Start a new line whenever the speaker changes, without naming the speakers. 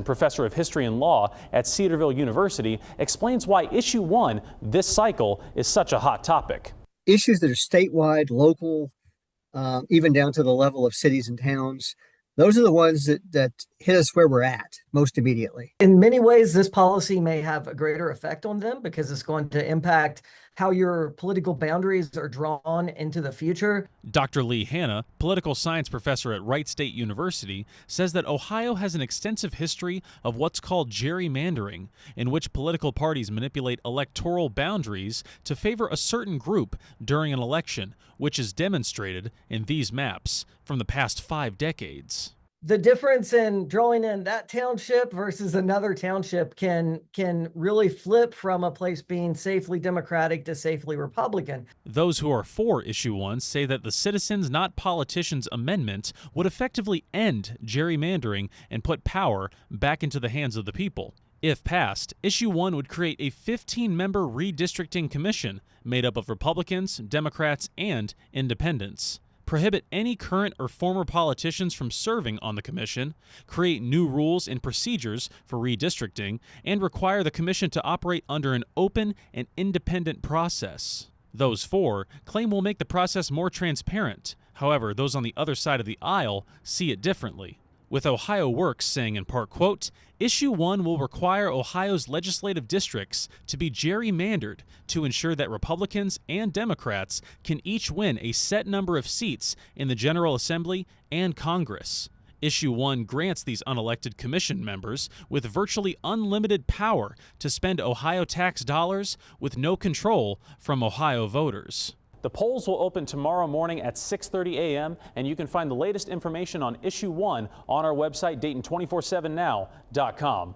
professor of history and law at Cedarville University, explains why Issue 1 this cycle is such a hot topic.
Issues that are statewide, local, even down to the level of cities and towns, those are the ones that hit us where we're at most immediately.
In many ways, this policy may have a greater effect on them because it's going to impact how your political boundaries are drawn into the future.
Dr. Lee Hanna, political science professor at Wright State University, says that Ohio has an extensive history of what's called gerrymandering, in which political parties manipulate electoral boundaries to favor a certain group during an election, which is demonstrated in these maps from the past 5 decades.
The difference in drawing in that township versus another township can really flip from a place being safely Democratic to safely Republican.
Those who are for Issue 1 say that the Citizens Not Politicians Amendment would effectively end gerrymandering and put power back into the hands of the people. If passed, Issue 1 would create a 15-member redistricting commission made up of Republicans, Democrats, and independents, prohibit any current or former politicians from serving on the commission, create new rules and procedures for redistricting, and require the commission to operate under an open and independent process. Those for claim will make the process more transparent. However, those on the other side of the aisle see it differently, with Ohio Works saying in part, quote, Issue 1 will require Ohio's legislative districts to be gerrymandered to ensure that Republicans and Democrats can each win a set number of seats in the General Assembly and Congress. Issue 1 grants these unelected commission members with virtually unlimited power to spend Ohio tax dollars with no control from Ohio voters.
The polls will open tomorrow morning at 6:30 a.m. and you can find the latest information on Issue 1 on our website, Dayton247now.com.